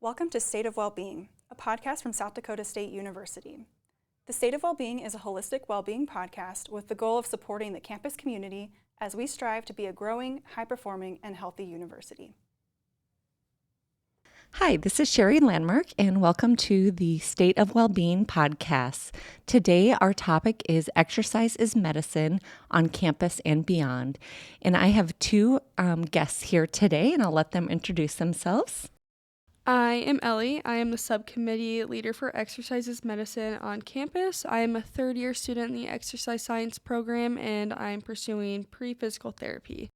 Welcome to State of Wellbeing, a podcast from South Dakota State University. The State of Wellbeing is a holistic well-being podcast with the goal of supporting the campus community as we strive to be a growing, high-performing, and healthy university. Hi, this is Sherry Landmark, and welcome to the State of Wellbeing podcast. Today, our topic is Exercise is Medicine on campus and beyond. And I have two guests here today, and I'll let them introduce themselves. I am Ellie. I am the subcommittee leader for Exercises Medicine on campus. I am a third-year student in the exercise science program, and I am pursuing pre-physical therapy.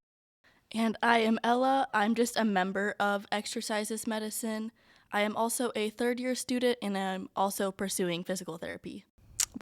And I am Ella. I'm just a member of Exercises Medicine. I am also a third-year student, and I'm also pursuing physical therapy.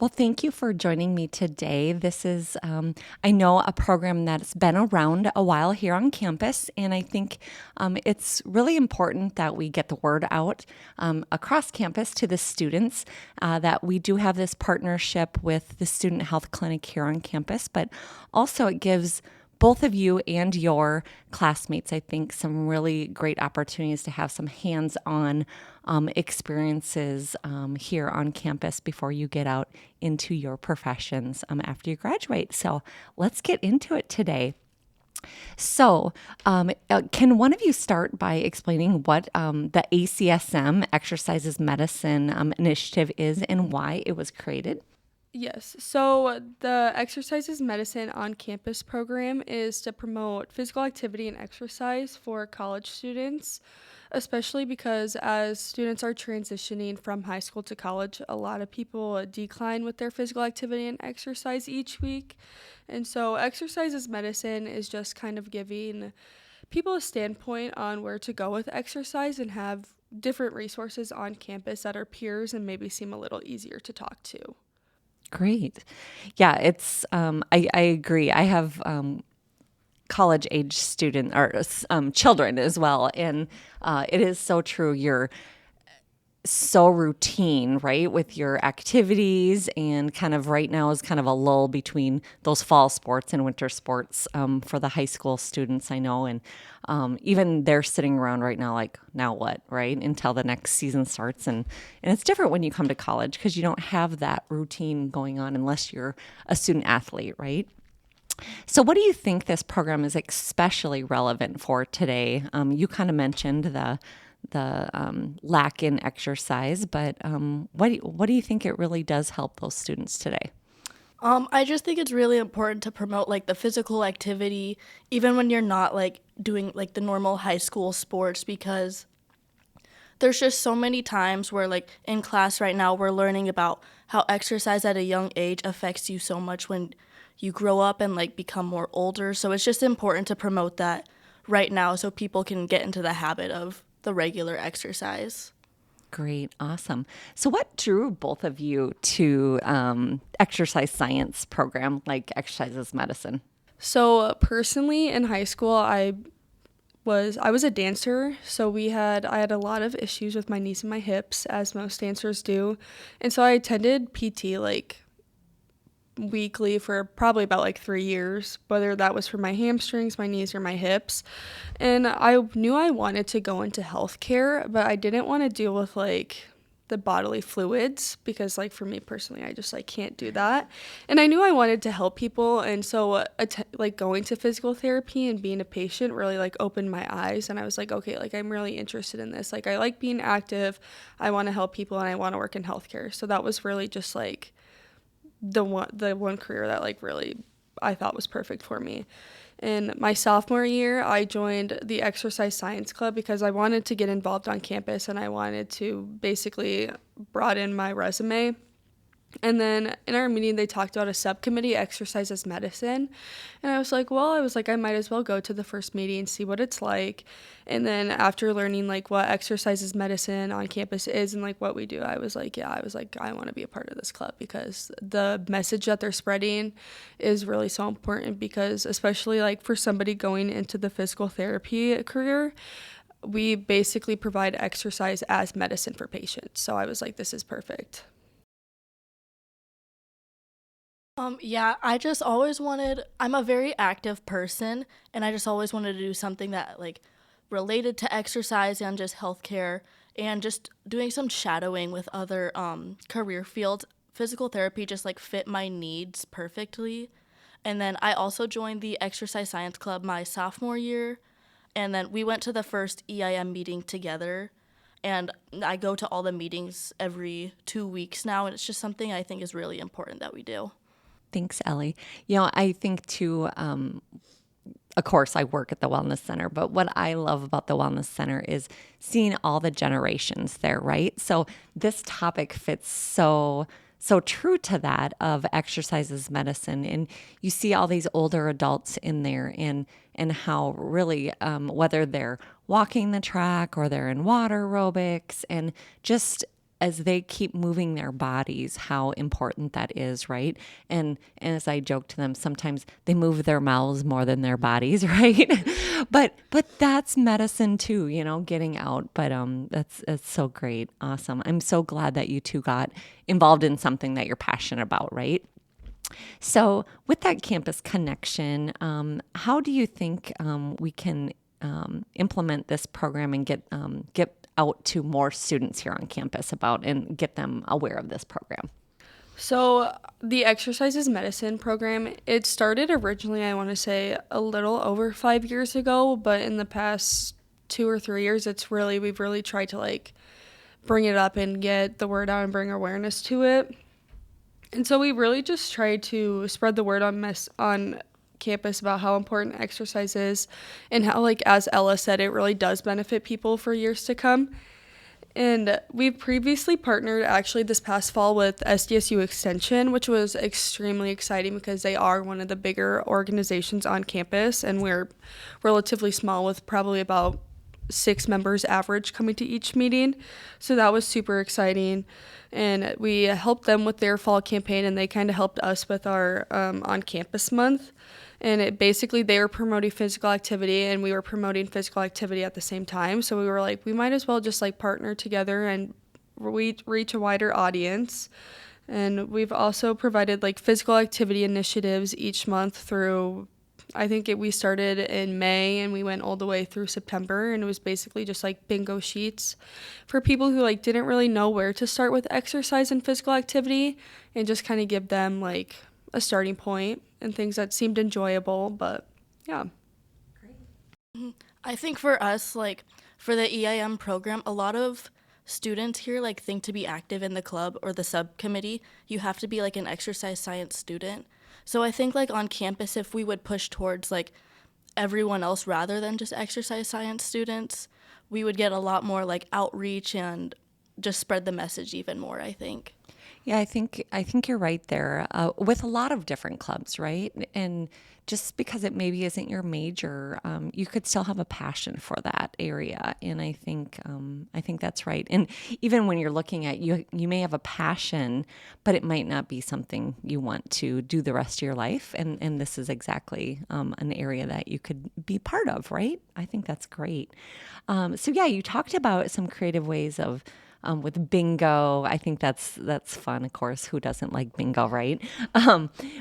Well, thank you for joining me today. This is, I know, a program that's been around a while here on campus, and I think it's really important that we get the word out across campus to the students that we do have this partnership with the Student Health Clinic here on campus, but also it gives both of you and your classmates, I think, some really great opportunities to have some hands-on experiences here on campus before you get out into your professions after you graduate. So let's get into it today. So can one of you start by explaining what the ACSM, Exercises Medicine Initiative is and why it was created? Yes, so the Exercises Medicine on campus program is to promote physical activity and exercise for college students, especially because as students are transitioning from high school to college, a lot of people decline with their physical activity and exercise each week. And so Exercises Medicine is just kind of giving people a standpoint on where to go with exercise and have different resources on campus that are peers and maybe seem a little easier to talk to. Great. Yeah, it's, I agree. I have college age student or children as well. And it is so true. You're so routine, right, with your activities, and kind of right now is kind of a lull between those fall sports and winter sports for the high school students, I know. And even they're sitting around right now like, now what, right, until the next season starts. And it's different when you come to college because you don't have that routine going on unless you're a student athlete, right? So what do you think this program is especially relevant for today? You kind of mentioned the lack in exercise, but what do you think it really does help those students today? I just think it's really important to promote like the physical activity, even when you're not like doing like the normal high school sports, because there's just so many times where like in class right now we're learning about how exercise at a young age affects you so much when you grow up and like become more older. So it's just important to promote that right now so people can get into the habit of the regular exercise. Great. Awesome. So what drew both of you to exercise science program like Exercises Medicine? So personally in high school, I was a dancer, so I had a lot of issues with my knees and my hips, as most dancers do. And so I attended PT like weekly for probably about like 3 years, whether that was for my hamstrings, my knees, or my hips. And I knew I wanted to go into healthcare, but I didn't want to deal with like the bodily fluids because like for me personally, I just like can't do that. And I knew I wanted to help people, and so like going to physical therapy and being a patient really like opened my eyes, and I was like, okay, like I'm really interested in this. Like I like being active, I want to help people, and I want to work in healthcare. So that was really just like the one career that like really I thought was perfect for me. In my sophomore year, I joined the exercise science club because I wanted to get involved on campus and I wanted to basically broaden my resume. And then in our meeting, they talked about a subcommittee, Exercises Medicine. And I was like, I might as well go to the first meeting and see what it's like. And then after learning like what Exercises Medicine on campus is and like what we do, I was like, I want to be a part of this club because the message that they're spreading is really so important, because especially like for somebody going into the physical therapy career, we basically provide exercise as medicine for patients. So I was like, this is perfect. Yeah, I'm a very active person, and I just always wanted to do something that like related to exercise and just healthcare. and just doing some shadowing with other career fields. Physical therapy just like fit my needs perfectly. And then I also joined the exercise science club my sophomore year, and then we went to the first EIM meeting together, and I go to all the meetings every 2 weeks now, and it's just something I think is really important that we do. Thanks, Ellie. I think too, of course, I work at the Wellness Center, but what I love about the Wellness Center is seeing all the generations there, right? So this topic fits so true to that of exercise as medicine. And you see all these older adults in there and how really, whether they're walking the track or they're in water aerobics, and just as they keep moving their bodies, how important that is, right? And as I joke to them, sometimes they move their mouths more than their bodies, right? but that's medicine too, getting out. But that's so great, awesome. I'm so glad that you two got involved in something that you're passionate about, right? So with that campus connection, how do you think we can implement this program and get out to more students here on campus about and get them aware of this program? So the Exercises Medicine program, it started originally, I want to say, a little over 5 years ago, but in the past 2 or 3 years, we've really tried to like bring it up and get the word out and bring awareness to it. And so we really just tried to spread the word on campus about how important exercise is, and how, like, as Ella said, it really does benefit people for years to come. And we've previously partnered actually this past fall with SDSU Extension, which was extremely exciting because they are one of the bigger organizations on campus, and we're relatively small with probably about 6 members average coming to each meeting. So that was super exciting. And we helped them with their fall campaign, and they kind of helped us with our on-campus month. And they were promoting physical activity, and we were promoting physical activity at the same time. So we were like, we might as well just like partner together and reach a wider audience. And we've also provided like physical activity initiatives each month through, we started in May and we went all the way through September. And it was basically just like bingo sheets for people who like didn't really know where to start with exercise and physical activity, and just kind of give them like a starting point and things that seemed enjoyable. But yeah. Great. I think for us, like for the EIM program, a lot of students here like think to be active in the club or the subcommittee, you have to be like an exercise science student. So I think like on campus, if we would push towards like everyone else rather than just exercise science students, we would get a lot more like outreach and just spread the message even more, I think. Yeah, I think you're right there with a lot of different clubs, right? And just because it maybe isn't your major, you could still have a passion for that area, and I think that's right. And even when you're looking at you may have a passion, but it might not be something you want to do the rest of your life. And this is exactly an area that you could be part of, right? I think that's great. So yeah, you talked about some creative ways of. With bingo, I think that's fun. Of course, who doesn't like bingo, right?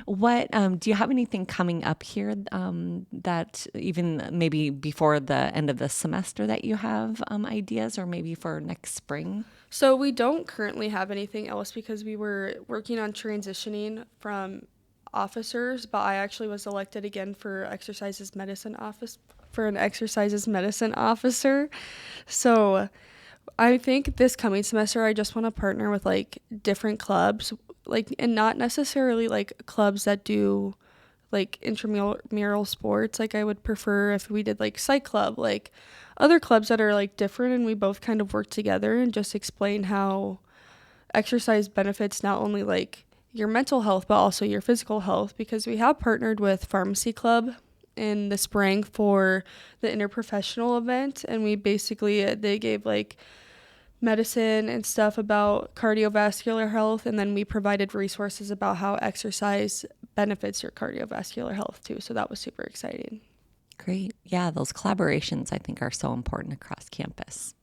What do you have anything coming up here that even maybe before the end of the semester that you have ideas, or maybe for next spring? So we don't currently have anything else because we were working on transitioning from officers, but I actually was elected again for an exercises medicine officer. So I think this coming semester, I just want to partner with like different clubs, like, and not necessarily like clubs that do like intramural sports. Like I would prefer if we did like psych club, like other clubs that are like different, and we both kind of work together and just explain how exercise benefits not only like your mental health, but also your physical health, because we have partnered with Pharmacy Club in the spring for the interprofessional event, and they gave like medicine and stuff about cardiovascular health, and then we provided resources about how exercise benefits your cardiovascular health too. So that was super exciting. Great. Yeah, those collaborations I think are so important across campus.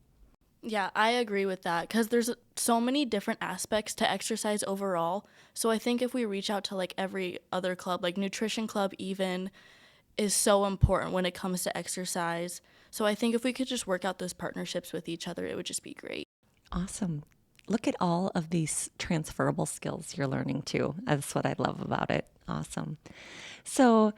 Yeah, I agree with that because there's so many different aspects to exercise overall. So I think if we reach out to like every other club, like nutrition club even, is so important when it comes to exercise. So I think if we could just work out those partnerships with each other, it would just be great. Awesome. Look at all of these transferable skills you're learning too. That's what I love about it. Awesome. So,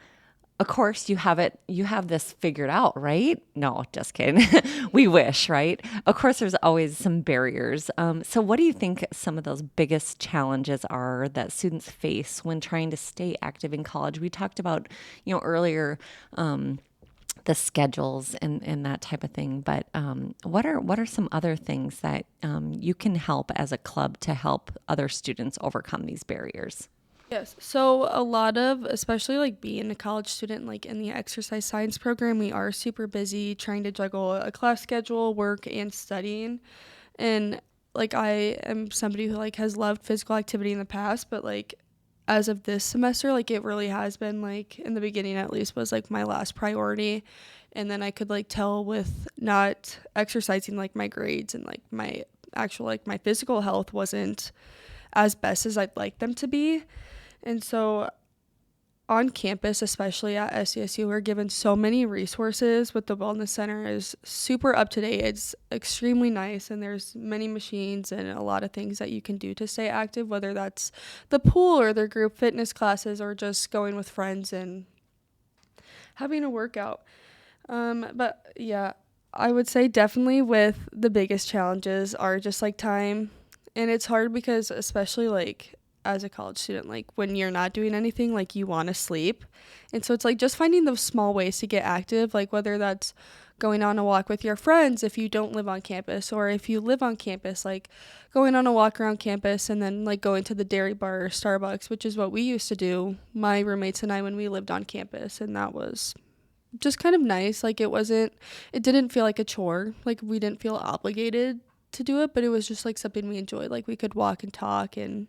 of course, you have this figured out, right? No, just kidding. We wish, right? Of course, there's always some barriers. So what do you think some of those biggest challenges are that students face when trying to stay active in college? We talked about, earlier, the schedules and that type of thing. But what are some other things that you can help as a club to help other students overcome these barriers? Yes. So a lot of, especially like being a college student, like in the exercise science program, we are super busy trying to juggle a class schedule, work, and studying. And like I am somebody who like has loved physical activity in the past, but like as of this semester, like it really has been like in the beginning at least was like my last priority. And then I could like tell with not exercising, like my grades and like my actual like my physical health wasn't as best as I'd like them to be. And so on campus, especially at SDSU, we're given so many resources. With the wellness center is super up to date. It's extremely nice, and there's many machines and a lot of things that you can do to stay active, whether that's the pool or their group fitness classes or just going with friends and having a workout. But yeah, I would say definitely with the biggest challenges are just like time. And it's hard because especially like as a college student, like when you're not doing anything, like you want to sleep. And so it's like just finding those small ways to get active, like whether that's going on a walk with your friends if you don't live on campus, or if you live on campus, like going on a walk around campus and then like going to the dairy bar or Starbucks, which is what we used to do, my roommates and I, when we lived on campus. And that was just kind of nice. Like it didn't feel like a chore. Like we didn't feel obligated to do it, but it was just like something we enjoyed. Like we could walk and talk, and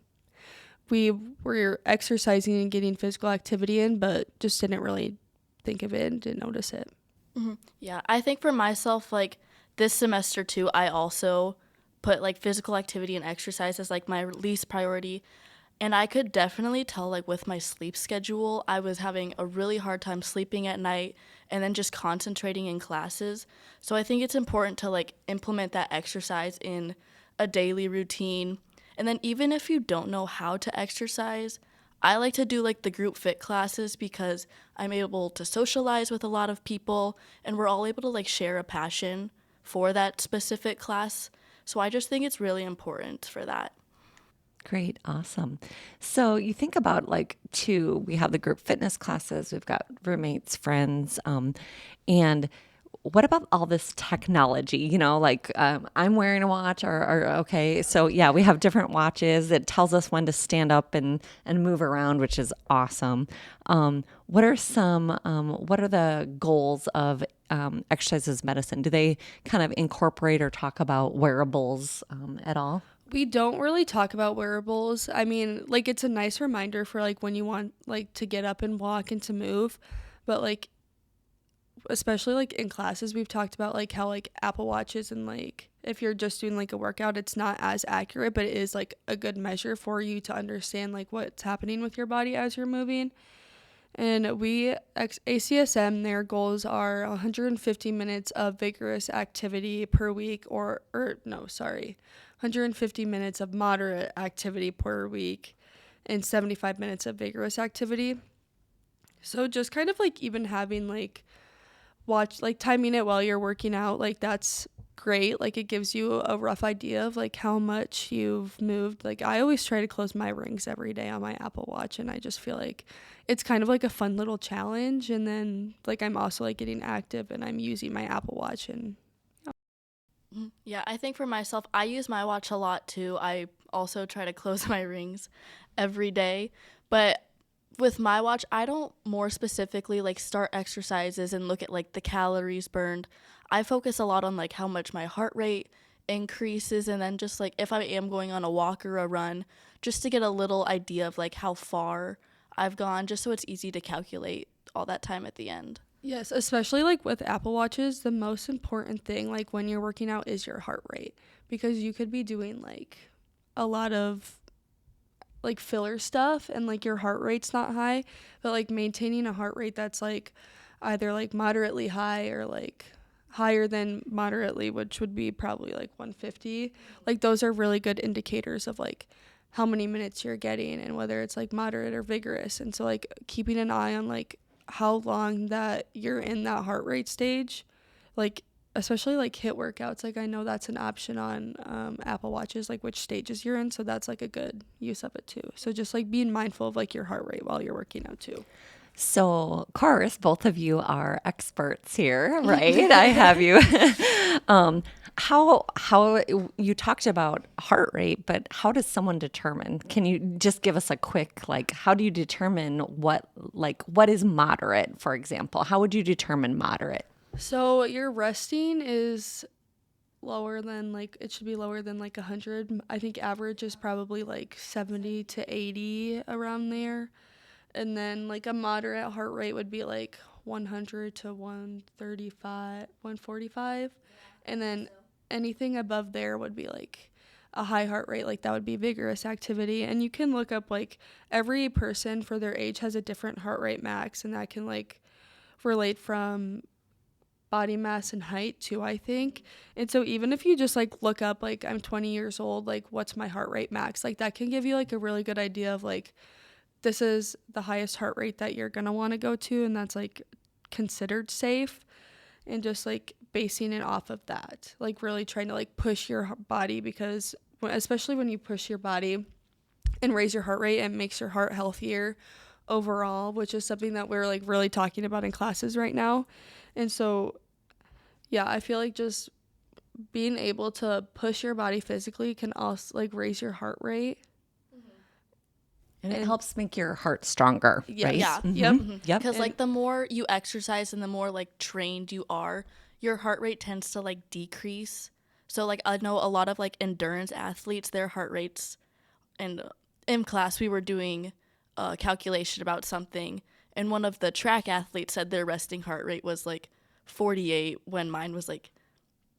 we were exercising and getting physical activity in, but just didn't really think of it and didn't notice it. Mm-hmm. Yeah, I think for myself, like this semester too, I also put like physical activity and exercise as like my least priority. And I could definitely tell, like, with my sleep schedule, I was having a really hard time sleeping at night and then just concentrating in classes. So I think it's important to, like, implement that exercise in a daily routine. And then even if you don't know how to exercise, I like to do, like, the group fit classes because I'm able to socialize with a lot of people and we're all able to, like, share a passion for that specific class. So I just think it's really important for that. Great. Awesome. So you think about we have the group fitness classes, we've got roommates, friends, and what about all this technology? I'm wearing a watch or okay. So yeah, we have different watches. It tells us when to stand up and move around, which is awesome. What are the goals of Exercise as Medicine? Do they kind of incorporate or talk about wearables at all? We don't really talk about wearables. I mean, like it's a nice reminder for like when you want like to get up and walk and to move, but like especially like in classes we've talked about like how like Apple Watches and like if you're just doing like a workout, it's not as accurate, but it is like a good measure for you to understand like what's happening with your body as you're moving. And ACSM, their goals are 150 minutes of vigorous activity per week 150 minutes of moderate activity per week and 75 minutes of vigorous activity. So just kind of like even having like timing it while you're working out, like that's great. Like it gives you a rough idea of like how much you've moved. Like I always try to close my rings every day on my Apple Watch, and I just feel like it's kind of like a fun little challenge. And then like I'm also like getting active and I'm using my Apple Watch. And yeah, I think for myself, I use my watch a lot too. I also try to close my rings every day, but with my watch, I don't more specifically like start exercises and look at like the calories burned. I focus a lot on like how much my heart rate increases, and then just like if I am going on a walk or a run, just to get a little idea of like how far I've gone, just so it's easy to calculate all that time at the end. yes, especially like with Apple Watches, the most important thing like when you're working out is your heart rate, because you could be doing like a lot of like filler stuff and like your heart rate's not high, but like maintaining a heart rate that's like either like moderately high or like higher than moderately, which would be probably like 150. Like those are really good indicators of like how many minutes you're getting and whether it's like moderate or vigorous. And so like keeping an eye on like how long that you're in that heart rate stage, like especially like HIIT workouts, like I know that's an option on Apple Watches, like which stages you're in, so that's like a good use of it too. So just like being mindful of like your heart rate while you're working out too. So, of course, both of you are experts here, right? I have you. How you talked about heart rate, but how does someone determine? Can you just give us a quick, like, how do you determine what is moderate, for example? How would you determine moderate? So your resting is lower than like, it should be lower than like 100. I think average is probably like 70 to 80 around there. And then like a moderate heart rate would be like 100 to 135, 145. And then anything above there would be like a high heart rate, like that would be vigorous activity. And you can look up like every person for their age has a different heart rate max, and that can like relate from body mass and height too, I think. And so even if you just like look up like I'm 20 years old, like what's my heart rate max, like that can give you like a really good idea of like this is the highest heart rate that you're going to want to go to, and that's like considered safe, and just like basing it off of that, like really trying to like push your body, because especially when you push your body and raise your heart rate, it makes your heart healthier overall, which is something that we're like really talking about in classes right now. And so yeah, I feel like just being able to push your body physically can also like raise your heart rate. And it helps make your heart stronger, right? Yeah. Mm-hmm. Yep. Yep. Because like the more you exercise and the more like trained you are, your heart rate tends to like decrease. So like I know a lot of like endurance athletes, their heart rates, and in class we were doing a calculation about something, and one of the track athletes said their resting heart rate was like 48 when mine was like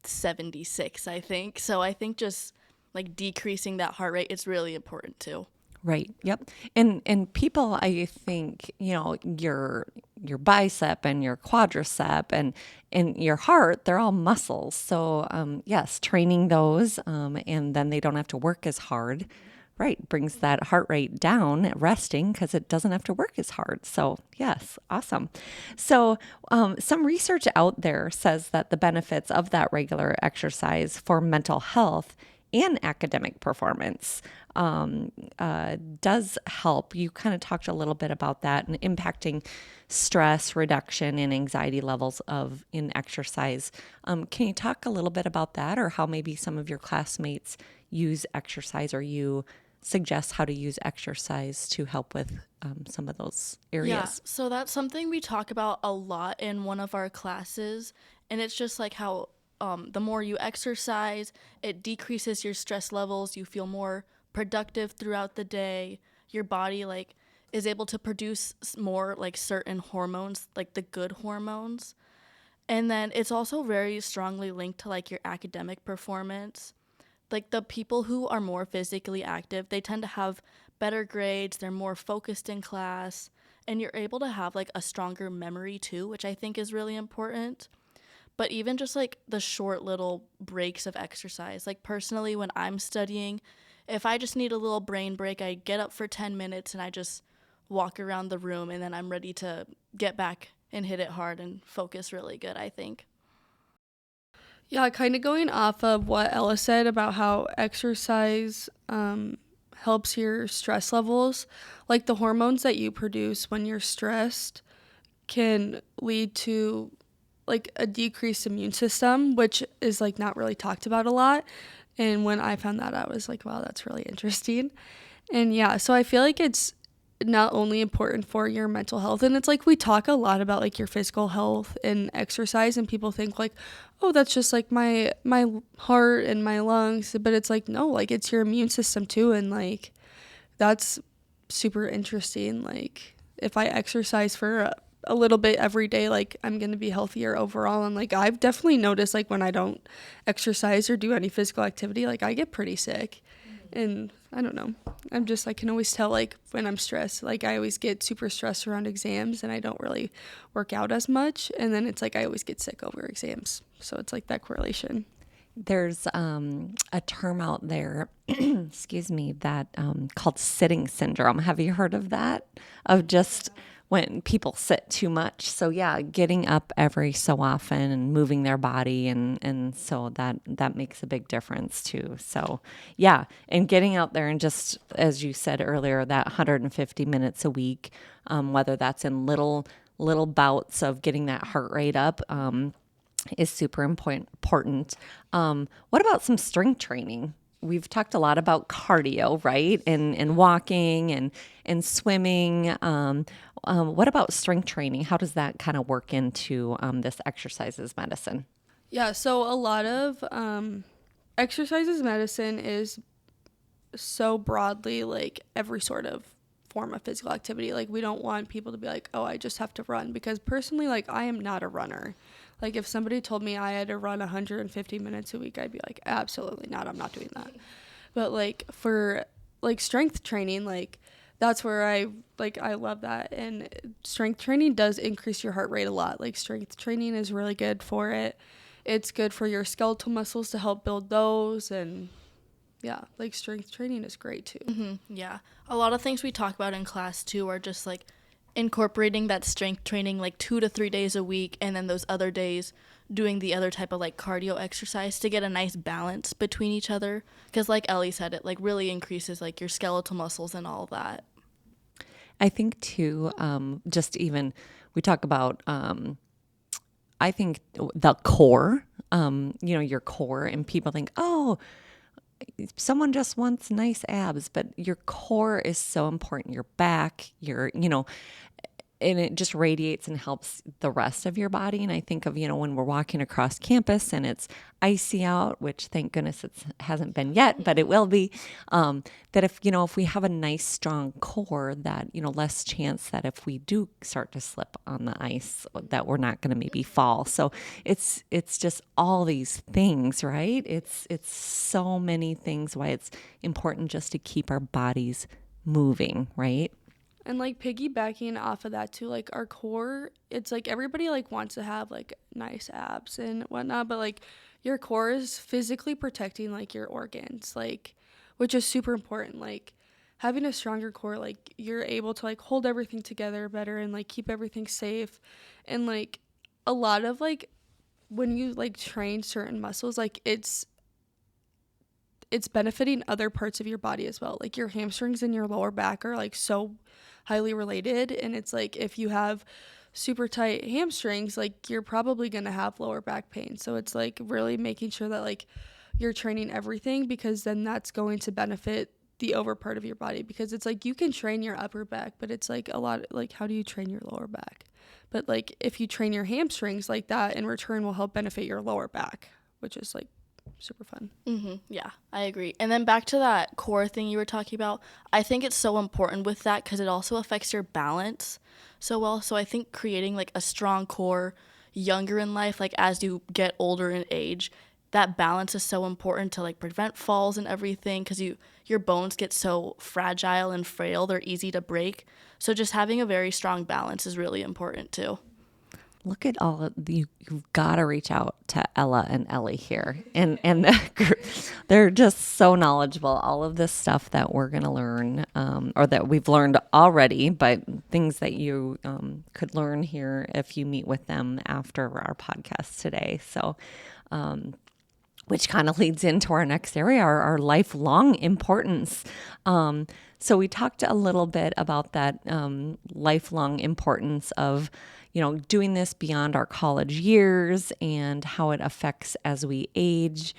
76, I think. So I think just like decreasing that heart rate is really important too. Right. Yep. And people, I think, your bicep and your quadricep and your heart, they're all muscles. So yes, training those, and then they don't have to work as hard. Right. Brings that heart rate down at resting because it doesn't have to work as hard. So yes, awesome. So some research out there says that the benefits of that regular exercise for mental health and academic performance does help. You kind of talked a little bit about that and impacting stress reduction and anxiety levels in exercise. Can you talk a little bit about that, or how maybe some of your classmates use exercise, or you suggest how to use exercise to help with some of those areas? Yeah, so that's something we talk about a lot in one of our classes, and it's just like how the more you exercise, it decreases your stress levels. You feel more productive throughout the day. Your body like is able to produce more like certain hormones, like the good hormones. And then it's also very strongly linked to like your academic performance. Like the people who are more physically active, they tend to have better grades, they're more focused in class, and you're able to have like a stronger memory too, which I think is really important. But even just like the short little breaks of exercise, like personally when I'm studying, if I just need a little brain break, I get up for 10 minutes and I just walk around the room, and then I'm ready to get back and hit it hard and focus really good, I think. Yeah, kind of going off of what Ella said about how exercise helps your stress levels, like the hormones that you produce when you're stressed can lead to like a decreased immune system, which is like not really talked about a lot. And when I found that, I was like, wow, that's really interesting. And yeah, so I feel like it's not only important for your mental health, and it's like we talk a lot about like your physical health and exercise, and people think like, oh, that's just like my heart and my lungs, but it's like, no, like it's your immune system too. And like that's super interesting. Like if I exercise for a little bit every day, like I'm gonna be healthier overall. And like I've definitely noticed like when I don't exercise or do any physical activity, like I get pretty sick. And I don't know. I can always tell, like, when I'm stressed. Like, I always get super stressed around exams, and I don't really work out as much. And then it's like I always get sick over exams. So it's like that correlation. There's a term out there, excuse me, that called sitting syndrome. Have you heard of that? Of just when people sit too much. So yeah, getting up every so often and moving their body, and so that makes a big difference too. So yeah, and getting out there and just, as you said earlier, that 150 minutes a week, whether that's in little bouts of getting that heart rate up, is super important. What about some strength training? We've talked a lot about cardio, right? And walking and swimming. What about strength training? How does that kind of work into this exercises medicine? Yeah, so a lot of exercises medicine is so broadly like every sort of form of physical activity. Like, we don't want people to be like, oh, I just have to run, because personally, like, I am not a runner. Like, if somebody told me I had to run 150 minutes a week, I'd be like, absolutely not, I'm not doing that. But like for like strength training, like that's where I love that. And strength training does increase your heart rate a lot. Like, strength training is really good for it. It's good for your skeletal muscles to help build those. And yeah, like, strength training is great too. Mm-hmm. Yeah. A lot of things we talk about in class too are just like incorporating that strength training like 2 to 3 days a week, and then those other days doing the other type of like cardio exercise to get a nice balance between each other. Because like Ellie said, it like really increases like your skeletal muscles and all that. I think too, just even we talk about, I think the core, your core, and people think, oh, someone just wants nice abs, but your core is so important. Your back, and it just radiates and helps the rest of your body. And I think of, when we're walking across campus and it's icy out, which thank goodness it hasn't been yet, but it will be, that if we have a nice strong core, that, less chance that if we do start to slip on the ice, that we're not going to maybe fall. So it's just all these things, right? It's so many things why it's important just to keep our bodies moving, right? And like piggybacking off of that too, like our core, it's like everybody like wants to have like nice abs and whatnot, but like your core is physically protecting like your organs, like, which is super important. Like, having a stronger core, like, you're able to like hold everything together better and like keep everything safe. And like a lot of like when you like train certain muscles, like it's benefiting other parts of your body as well. Like, your hamstrings and your lower back are like so highly related, and it's like if you have super tight hamstrings, like, you're probably going to have lower back pain. So it's like really making sure that like you're training everything, because then that's going to benefit the over part of your body. Because it's like you can train your upper back, but it's like a lot like, how do you train your lower back? But like if you train your hamstrings, like, that in return will help benefit your lower back, which is like super fun. Mm-hmm. Yeah, I agree. And then back to that core thing you were talking about, I think it's so important with that because it also affects your balance so well. So I think creating like a strong core younger in life, like as you get older in age, that balance is so important to like prevent falls and everything, because your bones get so fragile and frail, they're easy to break. So just having a very strong balance is really important too. Look at all of you've got to reach out to Ella and Ellie here. And the group, they're just so knowledgeable. All of this stuff that we're going to learn, or that we've learned already, but things that you could learn here if you meet with them after our podcast today. So, which kind of leads into our next area, our lifelong importance. So we talked a little bit about that lifelong importance of, doing this beyond our college years and how it affects as we age,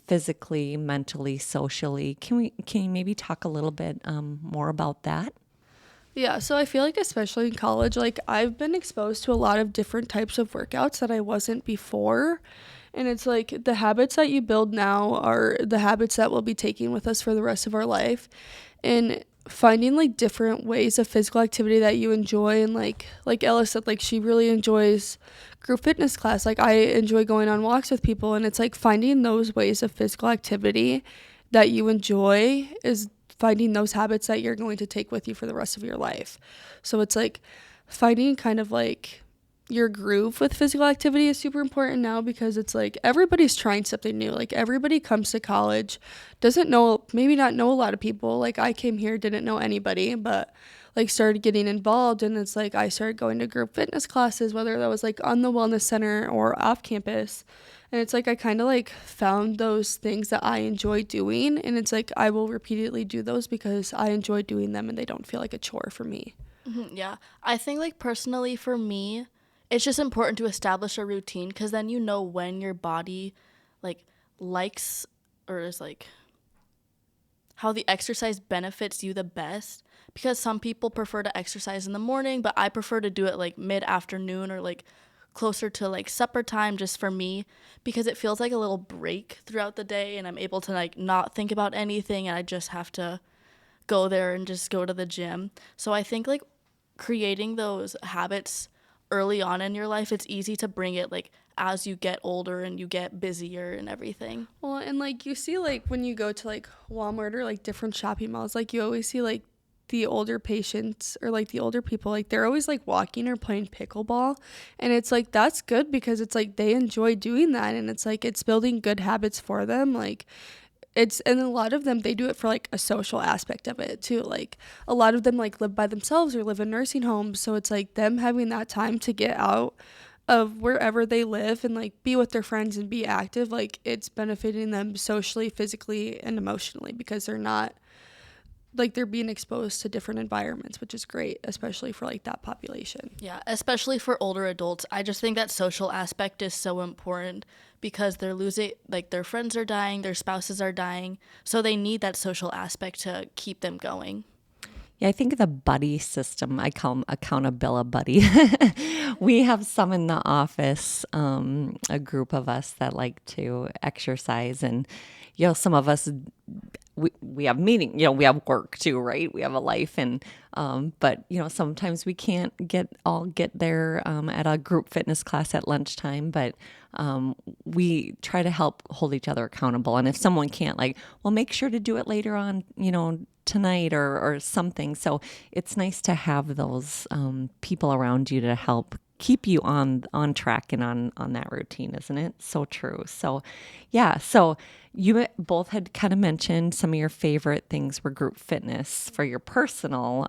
physically, mentally, socially. Can you maybe talk a little bit more about that? Yeah, so I feel like especially in college, like, I've been exposed to a lot of different types of workouts that I wasn't before. And it's like the habits that you build now are the habits that we'll be taking with us for the rest of our life. And finding like different ways of physical activity that you enjoy, and like Ella said, like, she really enjoys group fitness class. Like, I enjoy going on walks with people, and it's like finding those ways of physical activity that you enjoy is finding those habits that you're going to take with you for the rest of your life. So it's like finding kind of like your groove with physical activity is super important now, because it's like everybody's trying something new. Like everybody comes to college, maybe not know a lot of people. Like I came here, didn't know anybody, but like started getting involved, and it's like I started going to group fitness classes, whether that was like on the wellness center or off campus. And it's like I kind of like found those things that I enjoy doing, and it's like I will repeatedly do those because I enjoy doing them and they don't feel like a chore for me. Yeah. I think like personally for me, it's just important to establish a routine, because then you know when your body like likes or is like how the exercise benefits you the best, because some people prefer to exercise in the morning, but I prefer to do it like mid-afternoon or like closer to like supper time, just for me, because it feels like a little break throughout the day and I'm able to like not think about anything and I just have to go there and just go to the gym. So I think like creating those habits early on in your life, it's easy to bring it like as you get older and you get busier and everything. Well, and like you see like when you go to like Walmart or like different shopping malls, like you always see like the older patients or like the older people, like they're always like walking or playing pickleball, and it's like that's good because it's like they enjoy doing that, and it's like it's building good habits for them. Like and a lot of them, they do it for like a social aspect of it too. Like a lot of them like live by themselves or live in nursing homes, so it's like them having that time to get out of wherever they live and like be with their friends and be active. Like it's benefiting them socially, physically, and emotionally, because they're not like they're being exposed to different environments, which is great, especially for like that population. Yeah, especially for older adults. I just think that social aspect is so important, because they're losing, like their friends are dying, their spouses are dying, so they need that social aspect to keep them going. Yeah, I think the buddy system, I call them accountability buddy. We have some in the office, a group of us that like to exercise, and some of us we have we have work too, right? We have a life, and but sometimes we can't get there at a group fitness class at lunchtime, but we try to help hold each other accountable. And if someone can't, like, well, make sure to do it later on, tonight or something. So it's nice to have those people around you to help keep you on track and on that routine, isn't it? So true. So yeah, so you both had kind of mentioned some of your favorite things were group fitness for your personal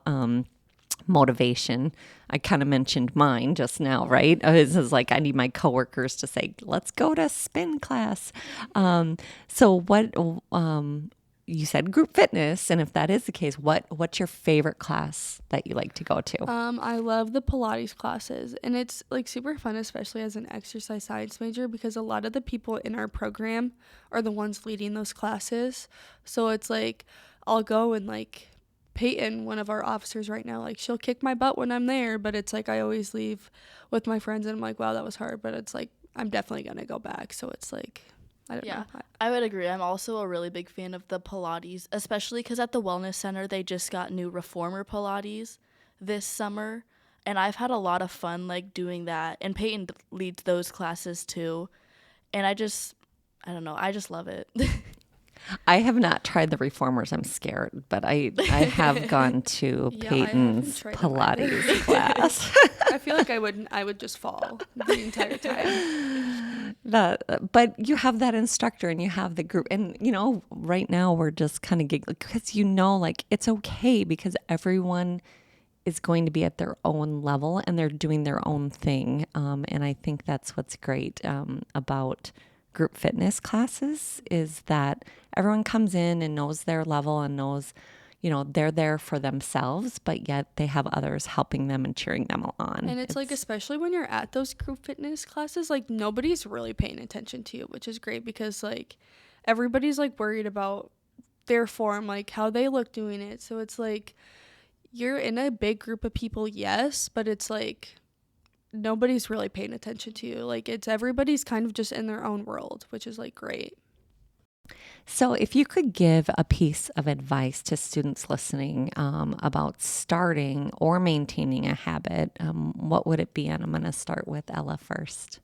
motivation. I kind of mentioned mine just now, right? This is like I need my coworkers to say, let's go to spin class. So what you said group fitness, and if that is the case, what's your favorite class that you like to go to? I love the Pilates classes, and it's like super fun, especially as an exercise science major, because a lot of the people in our program are the ones leading those classes. So it's like I'll go, and like Peyton, one of our officers right now, like she'll kick my butt when I'm there, but it's like I always leave with my friends and I'm like, wow, that was hard, but it's like I'm definitely gonna go back. So it's like I don't know. I would agree. I'm also a really big fan of the Pilates, especially because at the Wellness Center, they just got new reformer Pilates this summer. And I've had a lot of fun, like, doing that. And Peyton leads those classes, too. And I don't know. I just love it. I have not tried the reformers. I'm scared, but I have gone to Peyton's Pilates class. I feel like I would just fall the entire time. But you have that instructor and you have the group, and right now we're just kind of giggling because like it's okay because everyone is going to be at their own level and they're doing their own thing. And I think that's what's great about group fitness classes is that everyone comes in and knows their level and knows, they're there for themselves, but yet they have others helping them and cheering them on. And it's like, especially when you're at those group fitness classes, like nobody's really paying attention to you, which is great because like everybody's like worried about their form, like how they look doing it. So it's like you're in a big group of people, yes, but it's like nobody's really paying attention to you. Like everybody's kind of just in their own world, which is like great. So if you could give a piece of advice to students listening about starting or maintaining a habit, what would it be? And I'm going to start with Ella first.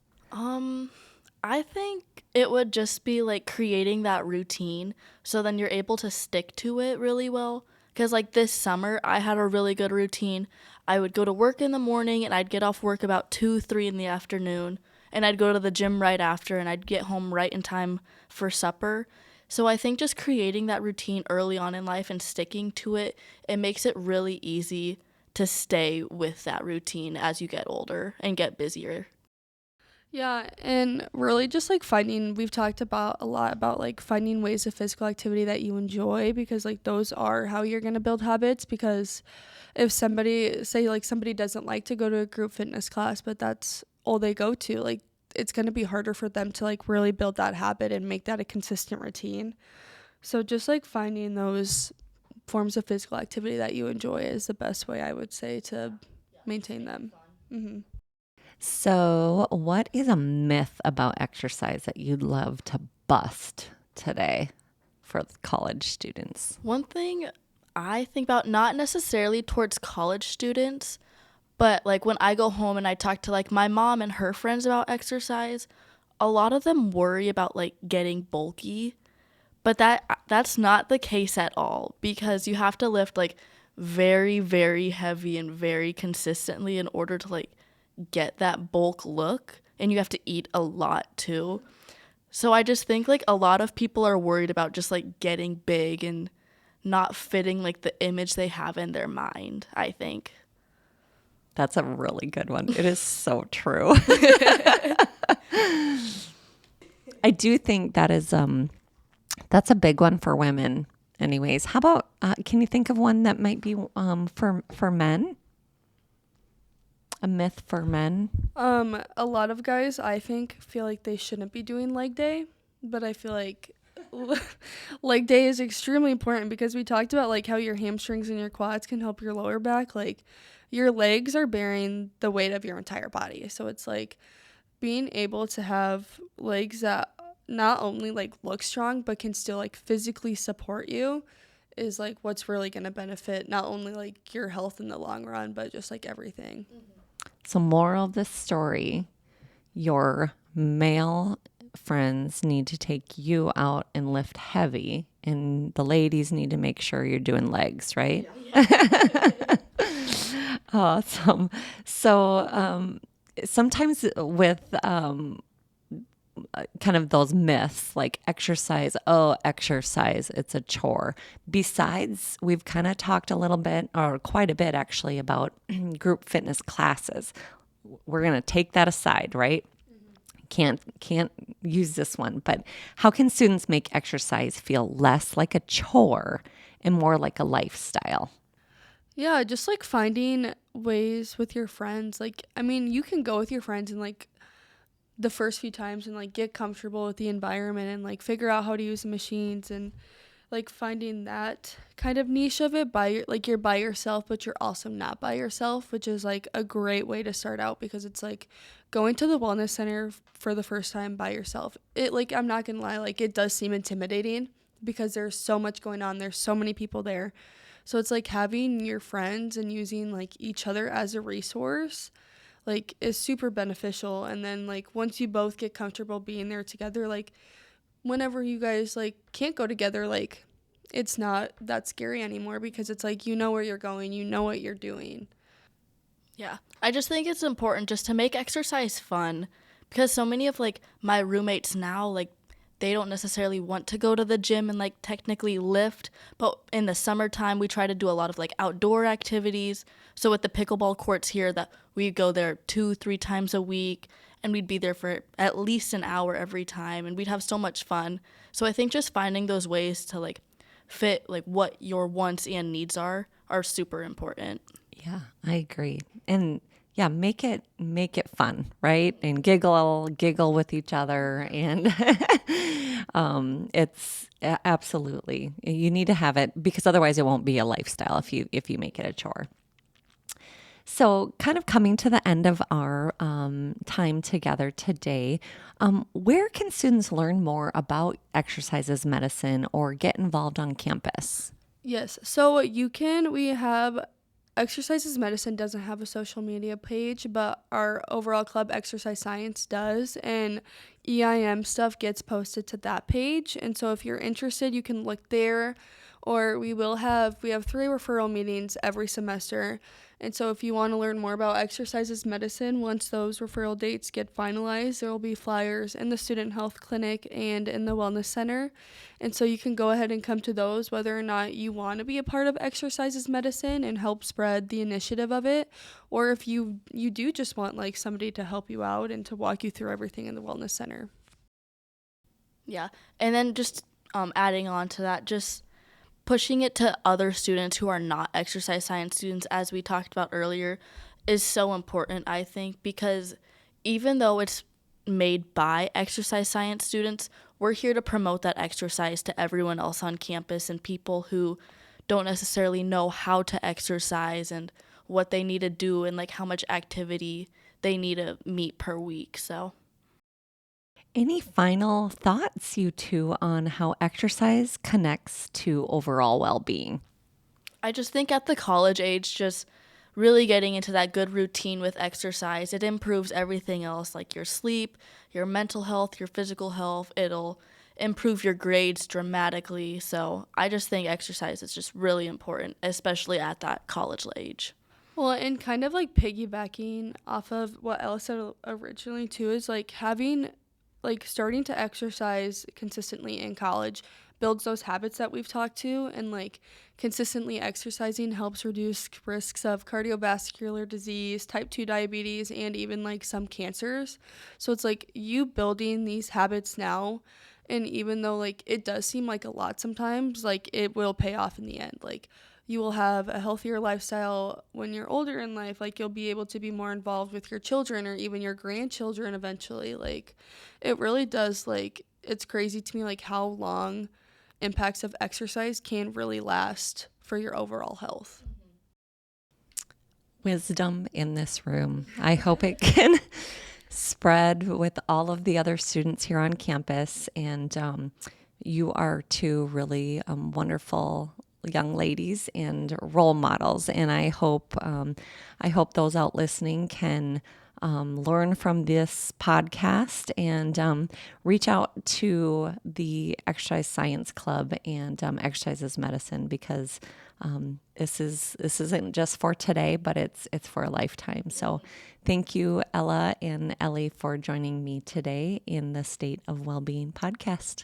I think it would just be like creating that routine so then you're able to stick to it really well. Because like this summer, I had a really good routine. I would go to work in the morning and I'd get off work about 2, 3 in the afternoon. And I'd go to the gym right after and I'd get home right in time for supper. So I think just creating that routine early on in life and sticking to it, it makes it really easy to stay with that routine as you get older and get busier. Yeah, and really just like we've talked about a lot about like finding ways of physical activity that you enjoy, because like those are how you're going to build habits. Because if somebody doesn't like to go to a group fitness class, but that's all they go to, like it's going to be harder for them to like really build that habit and make that a consistent routine. So just like finding those forms of physical activity that you enjoy is the best way, I would say, to maintain them. Mm-hmm. So, what is a myth about exercise that you'd love to bust today for college students? One thing I think about, not necessarily towards college students, but like when I go home and I talk to like my mom and her friends about exercise, a lot of them worry about like getting bulky, but that's not the case at all, because you have to lift like very, very heavy and very consistently in order to like get that bulk look, and you have to eat a lot too. So I just think like a lot of people are worried about just like getting big and not fitting like the image they have in their mind, I think. That's a really good one. It is so true. I do think that's a big one for women anyways. How about can you think of one that might be for men? A myth for men? A lot of guys, I think, feel like they shouldn't be doing leg day, but I feel like leg day is extremely important, because we talked about like how your hamstrings and your quads can help your lower back. Like your legs are bearing the weight of your entire body. So it's like being able to have legs that not only like look strong, but can still like physically support you is like what's really going to benefit not only like your health in the long run, but just like everything. Mm-hmm. So, moral of this story, your male friends need to take you out and lift heavy, and the ladies need to make sure you're doing legs, right? Yeah. Awesome. So, sometimes with kind of those myths like exercise, it's a chore. Besides, we've kind of talked a little bit, or quite a bit actually, about group fitness classes. We're going to take that aside, right? Can't use this one, but how can students make exercise feel less like a chore and more like a lifestyle? Yeah, just like finding ways with your friends. Like, I mean, you can go with your friends and like the first few times and like get comfortable with the environment and like figure out how to use the machines, and like finding that kind of niche of it you're by yourself, but you're also not by yourself, which is like a great way to start out, because it's like going to the wellness center for the first time by yourself. It like, I'm not gonna lie, like it does seem intimidating because there's so much going on. There's so many people there. So it's like having your friends and using like each other as a resource like is super beneficial. And then like once you both get comfortable being there together, like whenever you guys like can't go together, like it's not that scary anymore, because it's like you know where you're going, you know what you're doing. Yeah, I just think it's important just to make exercise fun, because so many of like my roommates now, like they don't necessarily want to go to the gym and like technically lift, but in the summertime we try to do a lot of like outdoor activities. So with the pickleball courts here, that we go there 2-3 times a week, and we'd be there for at least an hour every time, and we'd have so much fun. So I think just finding those ways to like fit like what your wants and needs are super important. Yeah, I agree. And yeah, make it fun, right? And giggle with each other, and it's absolutely, you need to have it, because otherwise it won't be a lifestyle if you make it a chore. So, kind of coming to the end of our time together today, where can students learn more about exercise as medicine or get involved on campus? Yes, so we have Exercises Medicine doesn't have a social media page, but our overall club, Exercise Science, does, and EIM stuff gets posted to that page. And so if you're interested, you can look there, or we have 3 referral meetings every semester. And so if you want to learn more about Exercises Medicine, once those referral dates get finalized, there will be flyers in the Student Health Clinic and in the Wellness Center. And so you can go ahead and come to those whether or not you want to be a part of Exercises Medicine and help spread the initiative of it, or if you do just want like somebody to help you out and to walk you through everything in the Wellness Center. Yeah, and then just adding on to that, just pushing it to other students who are not exercise science students, as we talked about earlier, is so important, I think, because even though it's made by exercise science students, we're here to promote that exercise to everyone else on campus and people who don't necessarily know how to exercise and what they need to do and like how much activity they need to meet per week. So Any final thoughts, you two, on how exercise connects to overall well-being? I just think at the college age, just really getting into that good routine with exercise, it improves everything else, like your sleep, your mental health, your physical health. It'll improve your grades dramatically. So I just think exercise is just really important, especially at that college age. Well, and kind of like piggybacking off of what Ella said originally too, is like starting to exercise consistently in college builds those habits that we've talked to, and like consistently exercising helps reduce risks of cardiovascular disease, type 2 diabetes, and even like some cancers. So it's like you building these habits now, and even though like it does seem like a lot sometimes, like it will pay off in the end. Like you will have a healthier lifestyle when you're older in life. Like you'll be able to be more involved with your children or even your grandchildren eventually. Like it really does, like it's crazy to me like how long impacts of exercise can really last for your overall health. Wisdom in this room. I hope it can spread with all of the other students here on campus. And you are two really wonderful young ladies and role models. And I hope those out listening can learn from this podcast and reach out to the Exercise Science Club and Exercises Medicine, because this isn't just for today, but it's for a lifetime. So thank you, Ella and Ellie, for joining me today in the State of Wellbeing podcast.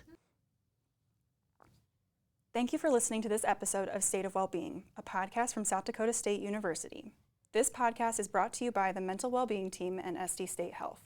Thank you for listening to this episode of State of Wellbeing, a podcast from South Dakota State University. This podcast is brought to you by the Mental Wellbeing Team and SD State Health.